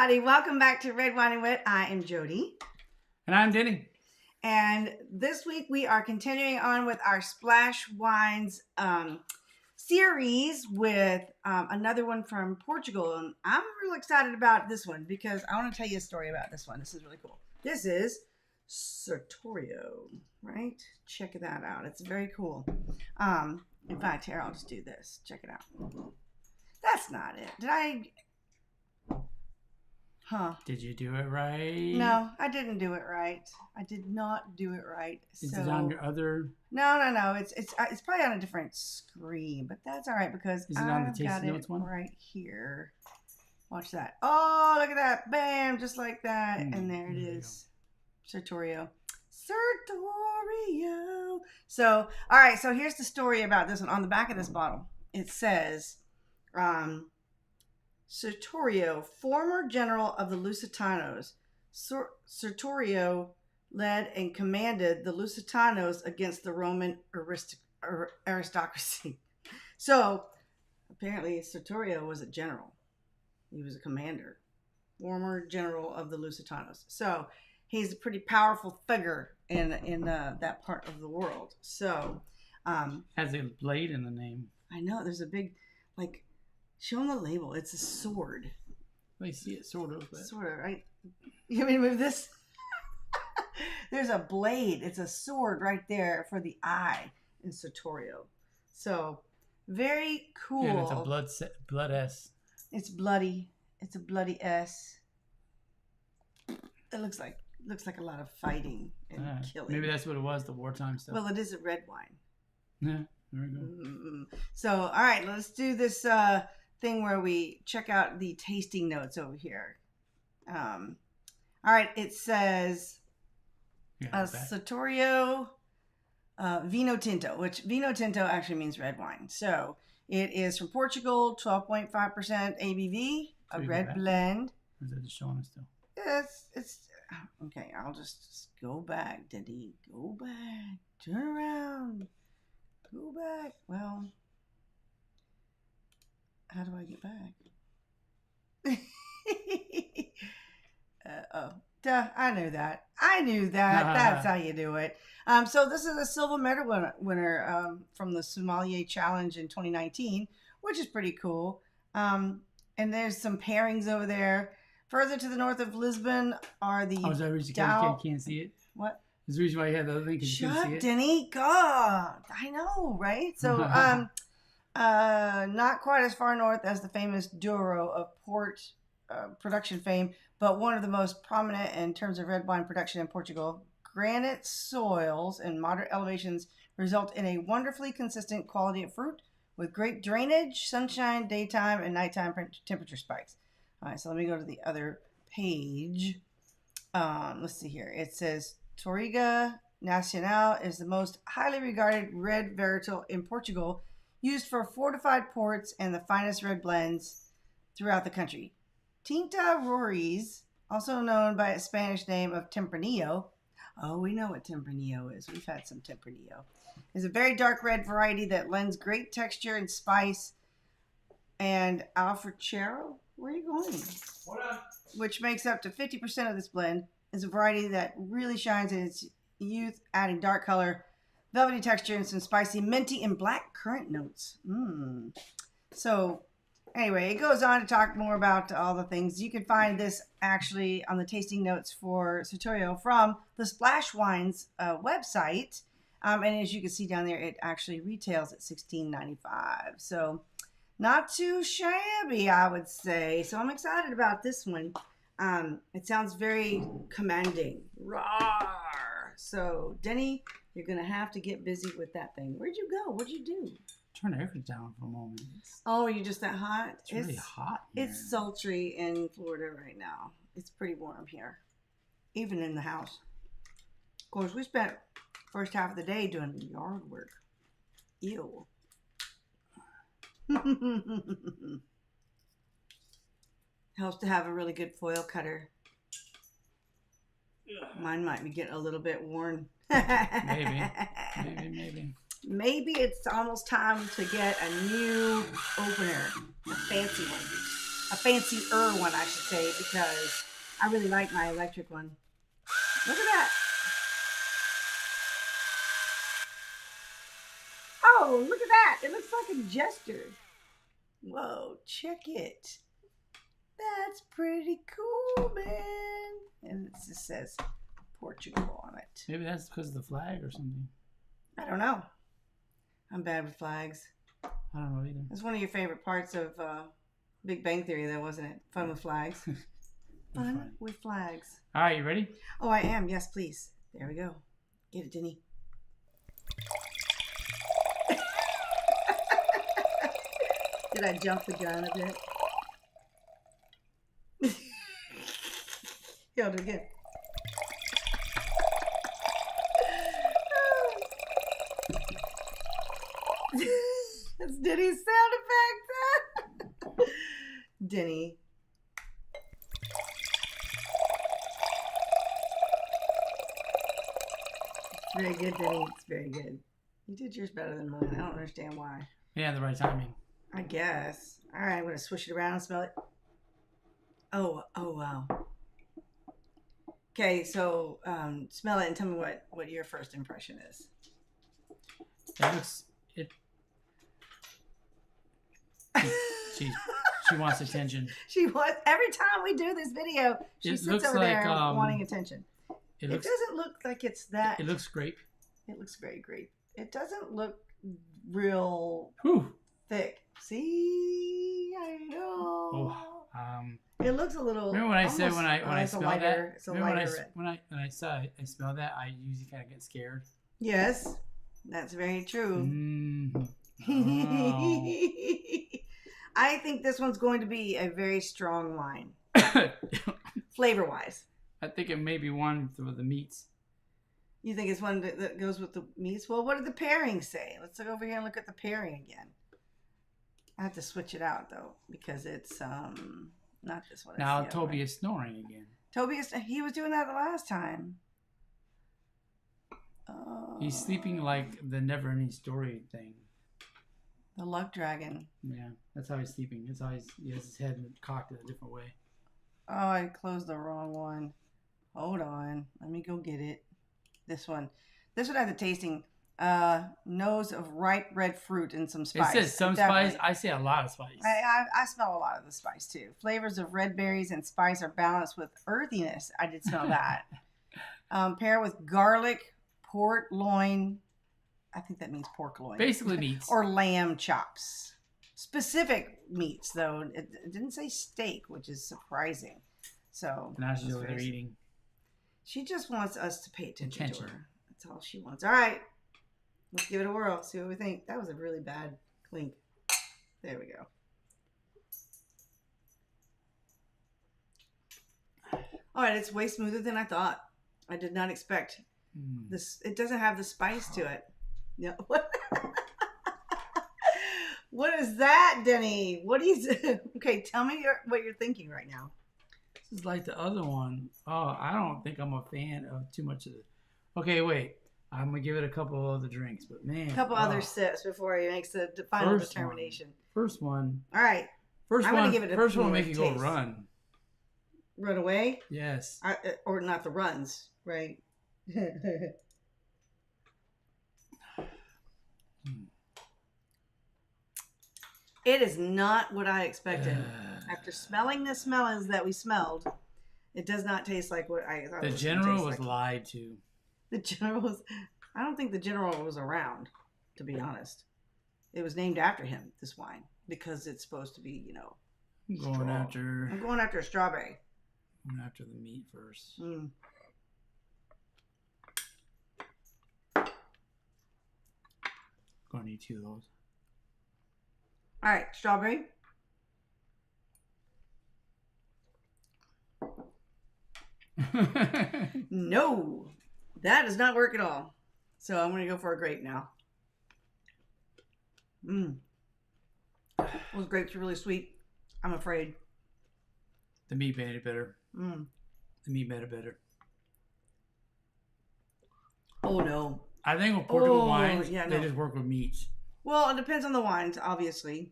everybody. Welcome back to Red Wine and Wit. I am Jody. And I'm Denny. And this week we are continuing on with our Splash Wines series with another one from Portugal. And I'm really excited about this one because I want to tell you a story about this one. This is really cool. This is Sertorio, right? Check that out. It's very cool. In fact, here, I'll just do this. Check it out. That's not it. Did I... Huh. Did you do it right? No, I didn't do it right. I did not do it right. Is it on your other? No. It's probably on a different screen, but that's all right because is it on the I've Tasting got Notes it one? right here. Watch that. Oh, look at that. Bam, just like that. And there it is. Sertorio. Sertorio. So, all right. So here's the story about this one. On the back of this bottle, it says, Sertorio, former general of the Lusitanos. Sertorio led and commanded the Lusitanos against the Roman aristocracy. So, apparently, Sertorio was a general. He was a commander. Former general of the Lusitanos. So, he's a pretty powerful figure in that part of the world. So, has a blade in the name. I know, there's a big, like... Show them the label. It's a sword. I see it sort of. But... Sort of, right? You want me to move this? There's a blade. It's a sword right there for the eye in Sertorio. So, very cool. Yeah, it's a blood S. It's bloody. It's a bloody S. It looks like a lot of fighting and killing. Maybe that's what it was, the wartime stuff. Well, it is a red wine. Yeah, there we go. So, all right, let's do this thing where we check out the tasting notes over here. All right, it says Sertorio Vinho Tinto, which Vinho Tinto actually means red wine. So it is from Portugal, 12.5% ABV, a red blend. Or is that just showing us still? It's okay. I'll just go back, Daddy. Go back. Turn around. Go back. Well. How do I get back? I knew that. That's how you do it. So this is a silver medal winner from the Sommelier Challenge in 2019, which is pretty cool. And there's some pairings over there. Further to the north of Lisbon are the... Oh, is that the reason you can't see it? What? Is the reason why you had the other thing because you couldn't see it? Shut, Denny. God. I know, right? So, not quite as far north as the famous Douro of port production fame, but one of the most prominent in terms of red wine production in Portugal. Granite soils and moderate elevations result in a wonderfully consistent quality of fruit with great drainage, sunshine, daytime, and nighttime temperature spikes. All right, so let me go to the other page. Let's see here. It says Touriga Nacional is the most highly regarded red varietal in Portugal, used for fortified ports and the finest red blends throughout the country. Tinta Roriz, also known by its Spanish name of Tempranillo. Oh, we know what Tempranillo is. We've had some Tempranillo. Is a very dark red variety that lends great texture and spice. And Alfrechero, where are you going? What up? Which makes up to 50% of this blend, is a variety that really shines in its youth, adding dark color, velvety texture, and some spicy minty and black currant notes. So, anyway, it goes on to talk more about all the things. You can find this actually on the tasting notes for Sertorio from the Splash Wines website. And as you can see down there, it actually retails at $16.95. So, not too shabby, I would say. So, I'm excited about this one. It sounds very commanding. Rawr! So, Denny, you're going to have to get busy with that thing. Where'd you go? What'd you do? Turn the air down for a moment. Oh, are you just that hot? It's really hot here. It's sultry in Florida right now. It's pretty warm here, even in the house. Of course, we spent first half of the day doing yard work. Ew. Helps to have a really good foil cutter. Mine might be getting a little bit worn. Maybe. Maybe it's almost time to get a new opener, a fancy one. a fancier one, I should say, because I really like my electric one. Look at that. Oh, look at that. It looks like a jester. Whoa, check it. That's pretty cool, man. And it just says Portugal on it. Maybe that's because of the flag or something. I don't know. I'm bad with flags. I don't know either. That's one of your favorite parts of Big Bang Theory, though, wasn't it? Fun with flags. Fun with flags. All right, you ready? Oh, I am. Yes, please. There we go. Get it, Denny. Did I jump the gun a bit? Yo, do it again. That's Denny's sound effect. Denny. It's very good, Denny. It's very good. You did yours better than mine. I don't understand why. Yeah, the right timing. I guess. All right, I'm going to swish it around and smell it. Oh, wow. Okay, so smell it and tell me what your first impression is. She wants attention. She wants, every time we do this video, she sits over there wanting attention. It doesn't look like it's that. It looks great. It looks very great. It doesn't look real thick. See, I know. It looks a little. Remember when I said when I smelled that? It's a lighter when I smell that, I usually kind of get scared. Yes, that's very true. Oh. I think this one's going to be a very strong wine, flavor-wise. I think it may be one for the meats. You think it's one that goes with the meats? Well, what did the pairing say? Let's look over here and look at the pairing again. I have to switch it out though because it's not this one. Now Toby is snoring again. He was doing that the last time. He's sleeping like the never-ending story thing. The luck dragon. Yeah, that's how he's sleeping. That's how he has his head cocked in a different way. Oh, I closed the wrong one. Hold on. Let me go get it. This one. This one has a tasting nose of ripe red fruit and some spice. It says some spice. I say a lot of spice. I smell a lot of the spice too. Flavors of red berries and spice are balanced with earthiness. I did smell that. Pair with garlic, port loin. I think that means pork loin. Basically meats. Or lamb chops. Specific meats, though. It didn't say steak, which is surprising. So now she's over there eating. She just wants us to pay attention to her. That's all she wants. All right. Let's give it a whirl. See what we think. That was a really bad clink. There we go. All right. It's way smoother than I thought. I did not expect this. It doesn't have the spice to it. Yeah. What is that, Denny? What is it? Okay, tell me what you're thinking right now. This is like the other one. Oh, I don't think I'm a fan of too much of it. Okay, wait. I'm going to give it a couple of other drinks, but man. A couple other sips before he makes the final determination. First one. All right. First one will make you go run. Run away? Yes. Or not the runs, right? It is not what I expected. After smelling the smells that we smelled, it does not taste like what I thought. The general was lied to. The general was. I don't think the general was around, to be honest. It was named after him, this wine, because it's supposed to be, I'm going after a strawberry. I'm going after the meat first. Going to need 2 of those. All right, strawberry. No, that does not work at all. So I'm going to go for a grape now. Those grapes are really sweet. I'm afraid. The meat made it better. The meat made it better. Oh, no. I think with Portugal wines, they just work with meats. Well, it depends on the wines, obviously.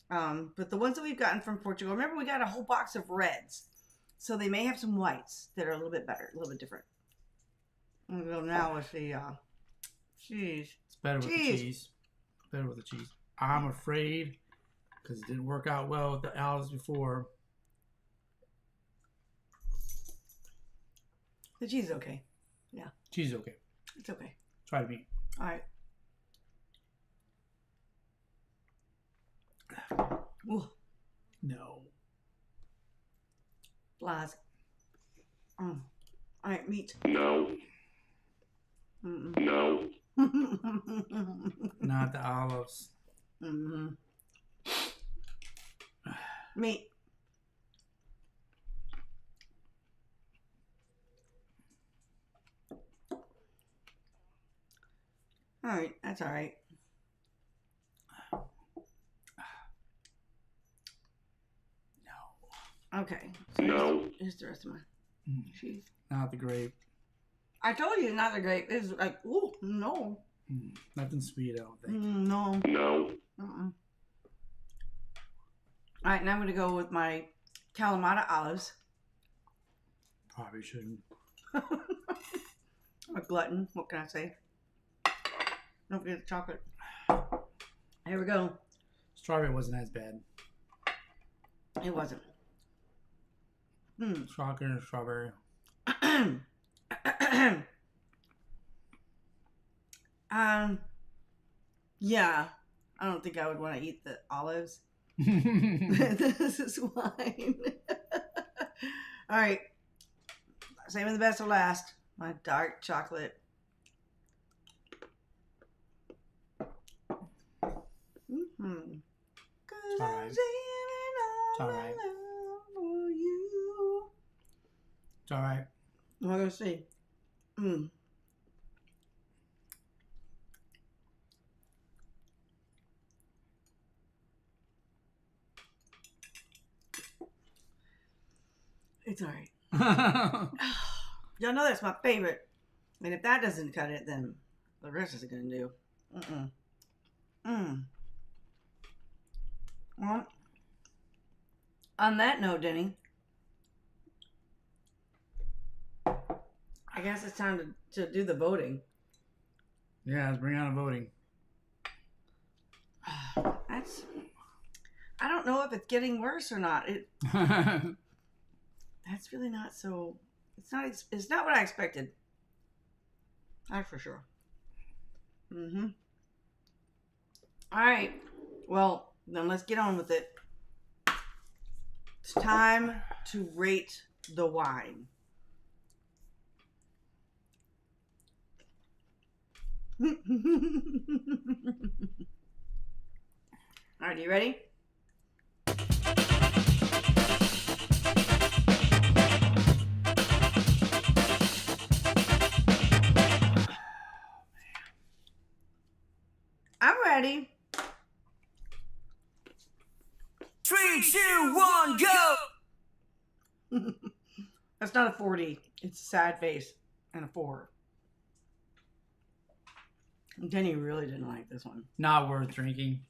But the ones that we've gotten from Portugal, remember we got a whole box of reds. So they may have some whites that are a little bit better, a little bit different. I'm going to go now with the cheese. It's better with the cheese. Better with the cheese. I'm afraid, because it didn't work out well with the olives before. The cheese is okay. Yeah. Cheese is okay. It's okay. Try the meat. All right. Ooh. No. Flies. All right, meat. No. Mm-mm. No. Not the olives. Mm-hmm. Meat. All right, that's all right. No. Okay. So No. here's the rest of my cheese. Not the grape. I told you not the grape. It's like, ooh, no. Nothing sweet, I don't think. No. No. All right, now I'm going to go with my Kalamata olives. Probably shouldn't. I'm a glutton. What can I say? Don't forget the chocolate. Here we go. Strawberry wasn't as bad. It wasn't. Chocolate and strawberry. Yeah. I don't think I would want to eat the olives. This is wine. All right. Saving the best for last. My dark chocolate. Mm-hmm. It's all right. It's all right. For you. It's all right. I'm going to see. It's all right. Y'all know that's my favorite. And if that doesn't cut it, then the rest is going to do. Well, on that note, Denny, I guess it's time to do the voting. Yeah, let's bring on the voting. I don't know if it's getting worse or not. That's really not so. It's not what I expected. That's for sure. All right. Well, then let's get on with it. It's time to rate the wine. All right, you ready? I'm ready. 3, 2, 1, go! That's not a 40. It's a sad face and a 4. Denny really didn't like this one. Not worth drinking.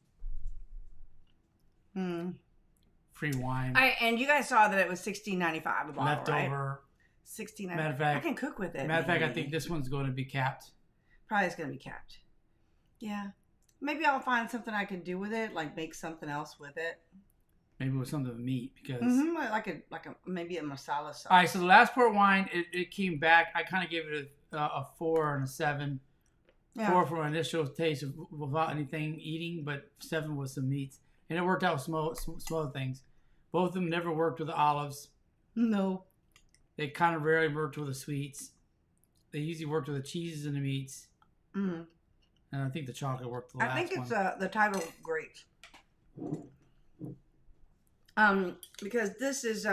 Free wine. And you guys saw that it was $16.95 a bottle, Leftover. Right? $16.95. Matter of fact, I can cook with it. Matter of fact, I think this one's going to be capped. Probably it's going to be capped. Yeah. Maybe I'll find something I can do with it, like make something else with it. Maybe with something with meat, because like a maybe a masala sauce. All right, so the last port wine, it came back. I kind of gave it a 4 and a 7. Yeah. 4 for initial taste without anything eating, but 7 with some meats, and it worked out with some other things. Both of them never worked with the olives. No. They kind of rarely worked with the sweets. They usually worked with the cheeses and the meats. And I think the chocolate worked the last one. I think it's the type of grapes. Because this is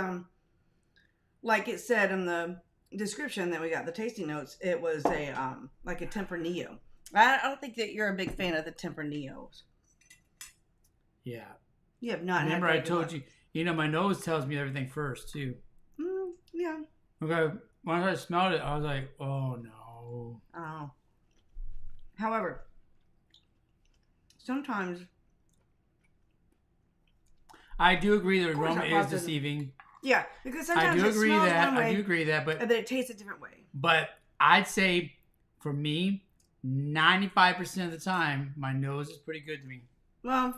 like it said in the description that we got, the tasting notes, it was a like a Tempranillo. I don't think that you're a big fan of the Tempranillos. Yeah. You have not. Remember, I told you. You know, my nose tells me everything first too. Yeah. Okay. When I smelled it, I was like, "Oh no." Oh. However, sometimes I do agree the Of course aroma our is pasta- deceiving. Yeah, because I sometimes do it agree smells that. one way, I do agree that, and then it tastes a different way. but I'd say for me, 95% of the time, my nose is pretty good to me. Well,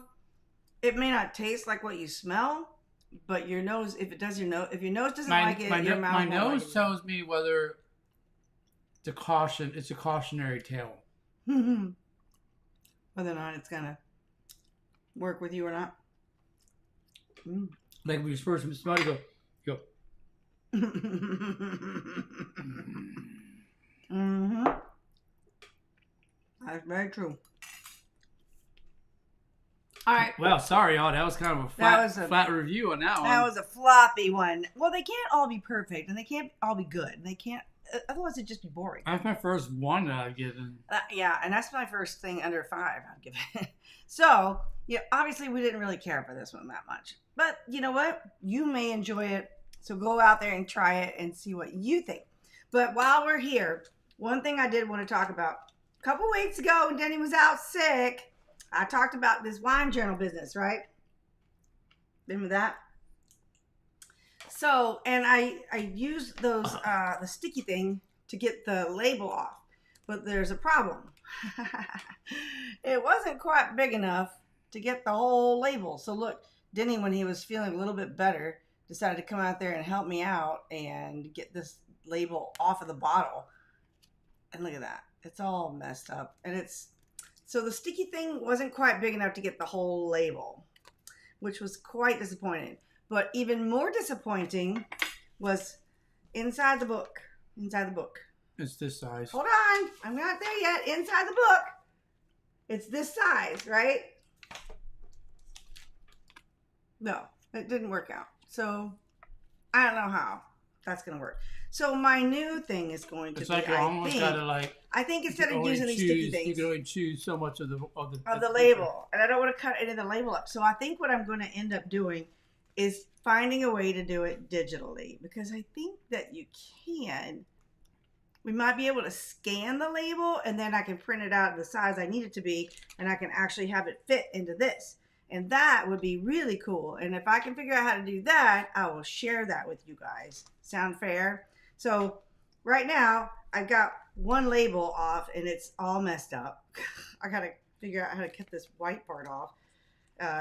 it may not taste like what you smell, but your nose, if your nose doesn't like it, your mouth my won't nose like it. tells me whether it's a cautionary tale. Whether or not it's gonna work with you or not. Mm. Like when you first smell it, you go. Mm-hmm. That's very true. All right. Well, sorry, y'all. That was kind of a flat review on that one. That was a floppy one. Well, they can't all be perfect, and they can't all be good. They can't. Otherwise, it'd just be boring. That's my first one that I've given. Yeah, and that's my first thing under 5 I'd give it. So, yeah, obviously we didn't really care for this one that much. But you know what? You may enjoy it. So go out there and try it and see what you think. But while we're here, one thing I did want to talk about. A couple weeks ago when Denny was out sick, I talked about this wine journal business, right? Remember that? So, and I used those the sticky thing to get the label off, but there's a problem. It wasn't quite big enough to get the whole label. So look, Denny, when he was feeling a little bit better, decided to come out there and help me out and get this label off of the bottle. And look at that. It's all messed up. And so the sticky thing wasn't quite big enough to get the whole label, which was quite disappointing. But even more disappointing was inside the book. Inside the book. It's this size. Hold on. I'm not there yet. Inside the book. It's this size, right? No, it didn't work out. So I don't know how that's going to work. So my new thing is going to It's be, like you almost gotta like. I think instead of using these sticky things. You can only choose so much of the label. And I don't want to cut any of the label up. So I think what I'm going to end up doing is finding a way to do it digitally, because I think that you can. We might be able to scan the label and then I can print it out the size I need it to be, and I can actually have it fit into this. And that would be really cool. And if I can figure out how to do that, I will share that with you guys. Sound fair? So right now I've got one label off and it's all messed up. I got to figure out how to cut this white part off.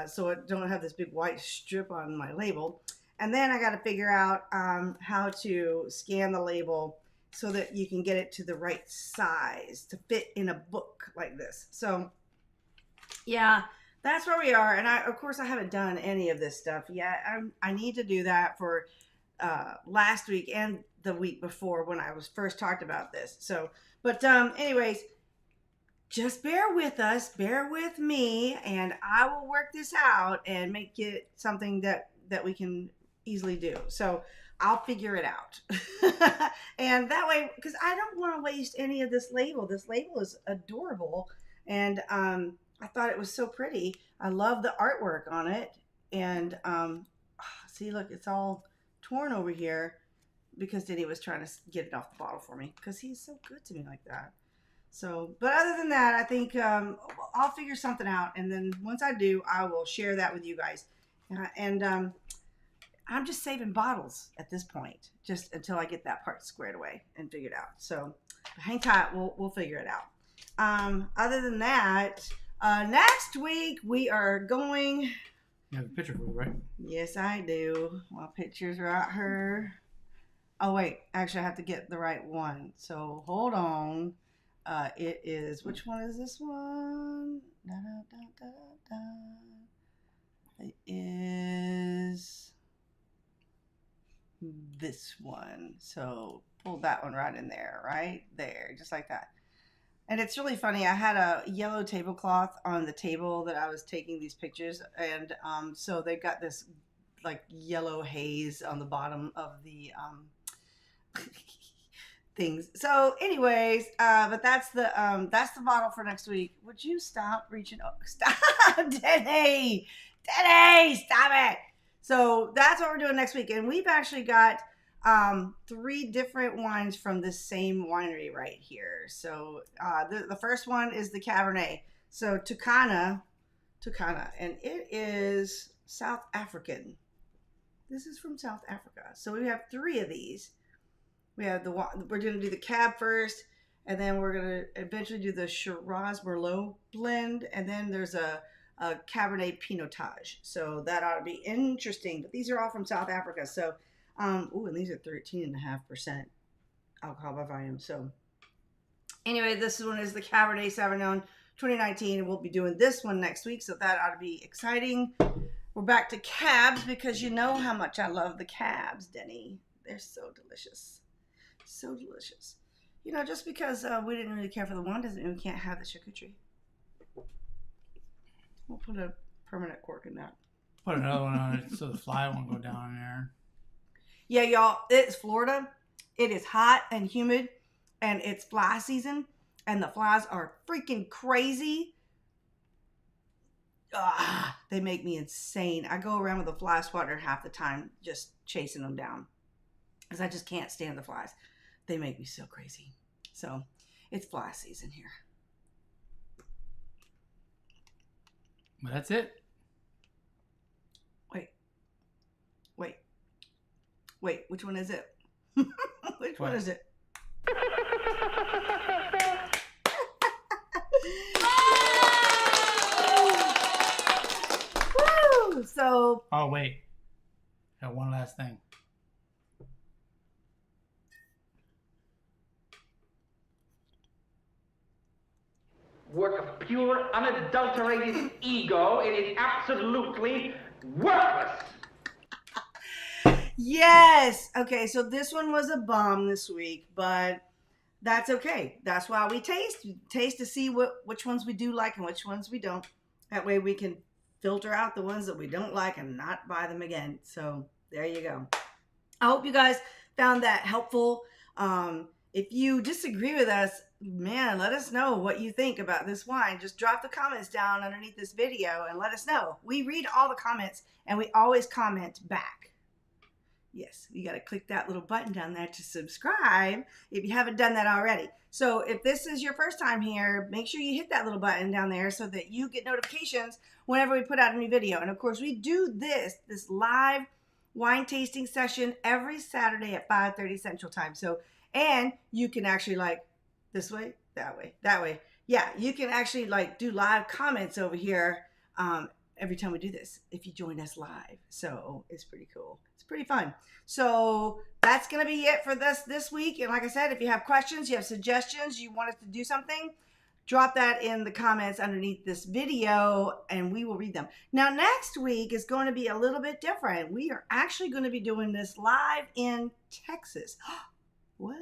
So I don't have this big white strip on my label. And then I got to figure out how to scan the label so that you can get it to the right size to fit in a book like this. So yeah, that's where we are. And of course I haven't done any of this stuff yet. I need to do that for last week and the week before when I was first talked about this. So, but anyways, just bear with us, bear with me, and I will work this out and make it something that we can easily do. So I'll figure it out. And that way, because I don't want to waste any of this label. This label is adorable. And I thought it was so pretty. I love the artwork on it. And see, look, it's all torn over here because Denny was trying to get it off the bottle for me because he's so good to me like that. So, but other than that, I think I'll figure something out. And then once I do, I will share that with you guys. And I'm just saving bottles at this point, just until I get that part squared away and figured out. So hang tight. We'll figure it out. Other than that, next week we are going. You have a picture for me, right? Yes, I do. My picture's right here. Oh, wait. Actually, I have to get the right one. So hold on. It is, which one is this one? Da, da, da, da, da. It is this one. So pull that one right in there, right there, just like that. And it's really funny. I had a yellow tablecloth on the table that I was taking these pictures, and so they got this like yellow haze on the bottom of the things. So, anyways, but that's the bottle for next week. Would you stop reaching? Oh, stop, Denny, stop it. So that's what we're doing next week, and we've actually got 3 different wines from this same winery right here. So the first one is the Cabernet. So Tucana, and it is South African. This is from South Africa. So we have 3 of these. We have we're going to do the cab first, and then we're going to eventually do the Shiraz Merlot blend, and then there's a Cabernet Pinotage. So that ought to be interesting. But these are all from South Africa. So, and these are 13.5% alcohol by volume. So anyway, this one is the Cabernet Sauvignon 2019, and we'll be doing this one next week. So that ought to be exciting. We're back to cabs because you know how much I love the cabs, Denny. They're so delicious. So delicious. You know, just because we didn't really care for the one doesn't mean we can't have the charcuterie. We'll put a permanent cork in that. Put another one on it so the fly won't go down in there. Yeah, y'all, it's Florida. It is hot and humid, and it's fly season, and the flies are freaking crazy. They make me insane. I go around with a fly swatter half the time just chasing them down because I just can't stand the flies. They make me so crazy. So it's fly season here. But that's it. Wait, which one is it? Which one is it? Woo! So. Oh, wait. Got one last thing. Work of pure, unadulterated ego. It is absolutely worthless. Yes. Okay, so this one was a bomb this week, but that's okay. That's why we taste. We taste to see which ones we do like and which ones we don't. That way we can filter out the ones that we don't like and not buy them again. So there you go. I hope you guys found that helpful. If you disagree with us, man, let us know what you think about this wine. Just drop the comments down underneath this video and let us know. We read all the comments and we always comment back. Yes, you got to click that little button down there to subscribe if you haven't done that already. So if this is your first time here, make sure you hit that little button down there so that you get notifications whenever we put out a new video. And of course, we do this live wine tasting session every Saturday at 5:30 Central Time. So, and you can actually like this way, that way, that way. Yeah, you can actually like do live comments over here every time we do this if you join us live. So it's pretty cool. It's pretty fun. So that's going to be it for this week. And like I said, if you have questions, you have suggestions, you want us to do something, drop that in the comments underneath this video and we will read them. Now, next week is going to be a little bit different. We are actually going to be doing this live in Texas. What?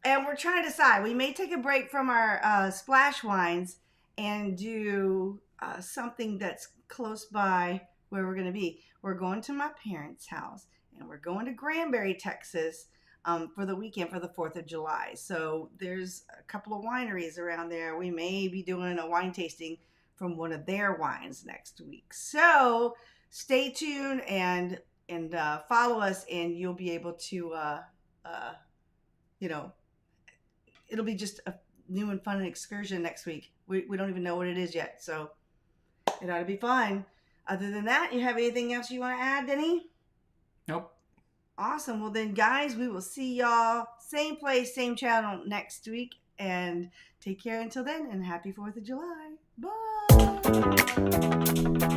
And we're trying to decide. We may take a break from our splash wines and do something that's close by where we're going to be. We're going to my parents' house and we're going to Granbury, Texas for the weekend for the 4th of July. So there's a couple of wineries around there. We may be doing a wine tasting from one of their wines next week. So stay tuned and follow us and you'll be able to, it'll be just a new and fun excursion next week. We don't even know what it is yet. So it ought to be fun. Other than that, you have anything else you want to add, Denny? Nope. Awesome. Well then, guys, we will see y'all same place, same channel next week. And take care until then, and happy 4th of July. Bye.